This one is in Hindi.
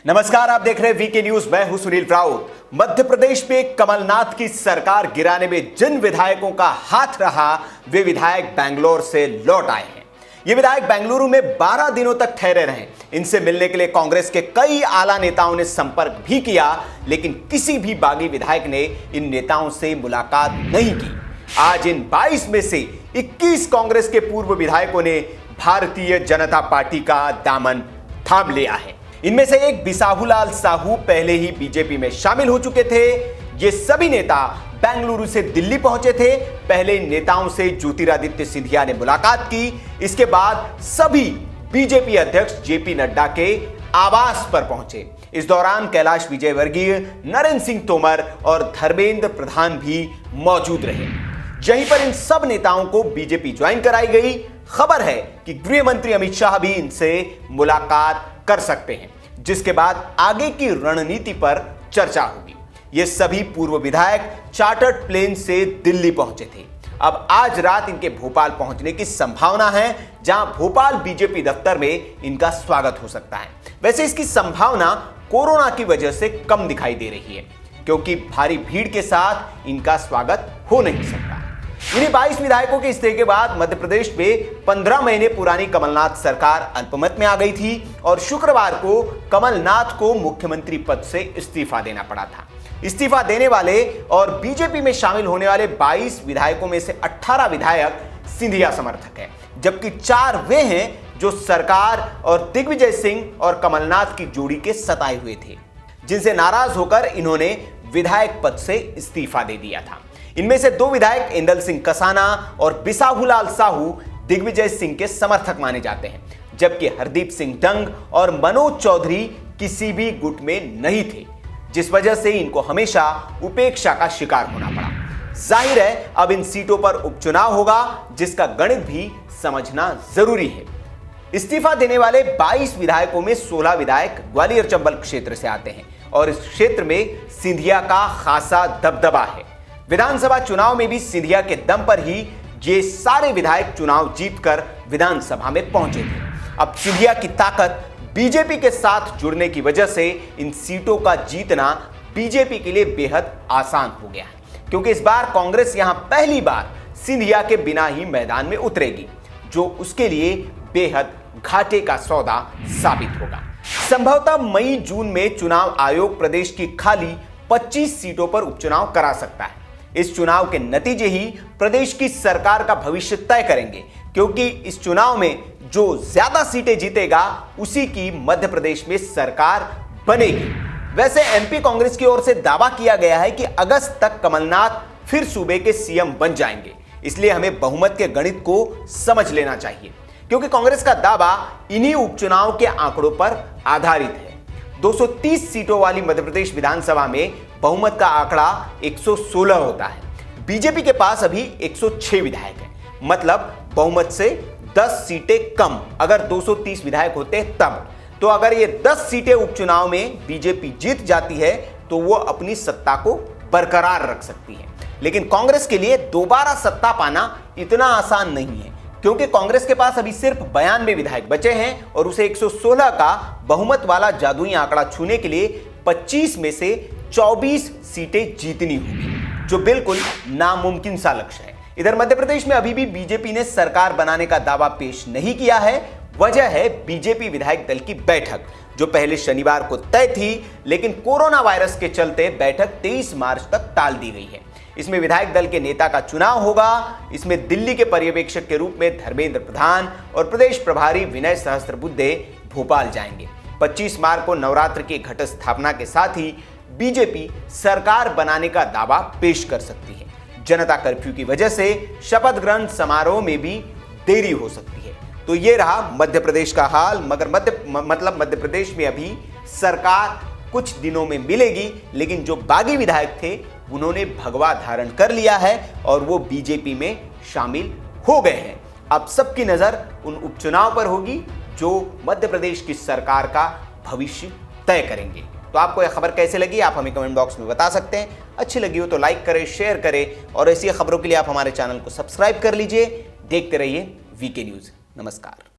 नमस्कार, आप देख रहे हैं वीके न्यूज। मैं हूं सुनील राउत। मध्य प्रदेश में कमलनाथ की सरकार गिराने में जिन विधायकों का हाथ रहा, वे विधायक बेंगलोर से लौट आए हैं। ये विधायक बेंगलुरु में 12 दिनों तक ठहरे रहे। इनसे मिलने के लिए कांग्रेस के कई आला नेताओं ने संपर्क भी किया, लेकिन किसी भी बागी विधायक ने इन नेताओं से मुलाकात नहीं की। आज इन 22 में से 21 कांग्रेस के पूर्व विधायकों ने भारतीय जनता पार्टी का दामन थाम लिया है। इनमें से एक बिसाहुलाल साहू पहले ही बीजेपी में शामिल हो चुके थे। ये सभी नेता बेंगलुरु से दिल्ली पहुंचे थे। पहले इन नेताओं से ज्योतिरादित्य सिंधिया ने मुलाकात की। इसके बाद सभी बीजेपी अध्यक्ष जेपी नड्डा के आवास पर पहुंचे। इस दौरान कैलाश विजयवर्गीय, नरेंद्र सिंह तोमर और धर्मेंद्र प्रधान भी मौजूद रहे। यहीं पर इन सब नेताओं को बीजेपी ज्वाइन कराई गई। खबर है कि गृह मंत्री अमित शाह भी इनसे मुलाकात कर सकते हैं, जिसके बाद आगे की रणनीति पर चर्चा होगी। ये सभी पूर्व विधायक चार्टर्ड प्लेन से दिल्ली पहुंचे थे। अब आज रात इनके भोपाल पहुंचने की संभावना है, जहां भोपाल बीजेपी दफ्तर में इनका स्वागत हो सकता है। वैसे इसकी संभावना कोरोना की वजह से कम दिखाई दे रही है, क्योंकि भारी भीड़ के साथ इनका स्वागत हो नहीं सकता। इन्हीं 22 विधायकों के इस्तीफे के बाद मध्य प्रदेश में 15 महीने पुरानी कमलनाथ सरकार अल्पमत में आ गई थी और शुक्रवार को कमलनाथ को मुख्यमंत्री पद से इस्तीफा देना पड़ा था। इस्तीफा देने वाले और बीजेपी में शामिल होने वाले 22 विधायकों में से 18 विधायक सिंधिया समर्थक हैं, जबकि 4 वे हैं जो सरकार और दिग्विजय सिंह और कमलनाथ की जोड़ी के सताए हुए थे, जिनसे नाराज होकर इन्होंने विधायक पद से इस्तीफा दे दिया था। इनमें से 2 विधायक इंदल सिंह कसाना और बिसाहुलाल साहू दिग्विजय सिंह के समर्थक माने जाते हैं, जबकि हरदीप सिंह डंग और मनोज चौधरी किसी भी गुट में नहीं थे, जिस वजह से इनको हमेशा उपेक्षा का शिकार होना पड़ा। जाहिर है अब इन सीटों पर उपचुनाव होगा, जिसका गणित भी समझना जरूरी है। इस्तीफा देने वाले 22 विधायकों में 16 विधायक ग्वालियर चंबल क्षेत्र से आते हैं और इस क्षेत्र में सिंधिया का खासा दबदबा है। विधानसभा चुनाव में भी सिंधिया के दम पर ही ये सारे विधायक चुनाव जीतकर विधानसभा में पहुंचे थे। अब सिंधिया की ताकत बीजेपी के साथ जुड़ने की वजह से इन सीटों का जीतना बीजेपी के लिए बेहद आसान हो गया है, क्योंकि इस बार कांग्रेस यहां पहली बार सिंधिया के बिना ही मैदान में उतरेगी, जो उसके लिए बेहद घाटे का सौदा साबित होगा। संभवतः मई जून में चुनाव आयोग प्रदेश की खाली 25 सीटों पर उपचुनाव करा सकता है। इस चुनाव के नतीजे ही प्रदेश की सरकार का भविष्य तय करेंगे, क्योंकि इस चुनाव में जो ज्यादा सीटें जीतेगा उसी की मध्य प्रदेश में सरकार बनेगी। वैसे एमपी कांग्रेस की ओर से दावा किया गया है कि अगस्त तक कमलनाथ फिर सूबे के सीएम बन जाएंगे। इसलिए हमें बहुमत के गणित को समझ लेना चाहिए, क्योंकि कांग्रेस का दावा इन्हीं उपचुनाव के आंकड़ों पर आधारित है। 230 सीटों वाली मध्य प्रदेश विधानसभा में बहुमत का आंकड़ा 116 होता है। बीजेपी के पास अभी 106 विधायक हैं, मतलब बहुमत से 10 सीटें कम। अगर 230 विधायक होते तब तो अगर ये 10 सीटें उपचुनाव में बीजेपी जीत जाती है तो वो अपनी सत्ता को बरकरार रख सकती है। लेकिन कांग्रेस के लिए दोबारा सत्ता पाना इतना आसान नहीं है, क्योंकि कांग्रेस के पास अभी सिर्फ 92 विधायक बचे हैं और उसे 116 का बहुमत वाला जादुई आंकड़ा छूने के लिए 25 में से 24 सीटें जीतनी होगी, जो बिल्कुल नामुमकिन सा लक्ष्य है। इधर मध्य प्रदेश में अभी भी बीजेपी ने सरकार बनाने का दावा पेश नहीं किया है। वजह है बीजेपी विधायक दल की बैठक, जो पहले शनिवार को तय थी, लेकिन कोरोना वायरस के चलते बैठक 23 मार्च तक टाल दी गई है। इसमें विधायक दल के नेता का चुनाव होगा। इसमें दिल्ली के पर्यवेक्षक के रूप में धर्मेंद्र प्रधान और प्रदेश प्रभारी विनय सहस्त्रबुद्धे भोपाल जाएंगे। 25 मार्च को नवरात्र की घट स्थापना के साथ ही बीजेपी सरकार बनाने का दावा पेश कर सकती है। जनता कर्फ्यू की वजह से शपथ ग्रहण समारोह में भी देरी हो सकती है। तो ये रहा मध्य प्रदेश का हाल। मगर मध्य प्रदेश में अभी सरकार कुछ दिनों में मिलेगी, लेकिन जो बागी विधायक थे उन्होंने भगवा धारण कर लिया है और वो बीजेपी में शामिल हो गए हैं। अब सबकी नजर उन उपचुनाव पर होगी, जो मध्य प्रदेश की सरकार का भविष्य तय करेंगे। तो आपको यह खबर कैसे लगी, आप हमें कमेंट बॉक्स में बता सकते हैं। अच्छी लगी हो तो लाइक करें, शेयर करें और ऐसी खबरों के लिए आप हमारे चैनल को सब्सक्राइब कर लीजिए। देखते रहिए वीके न्यूज। नमस्कार।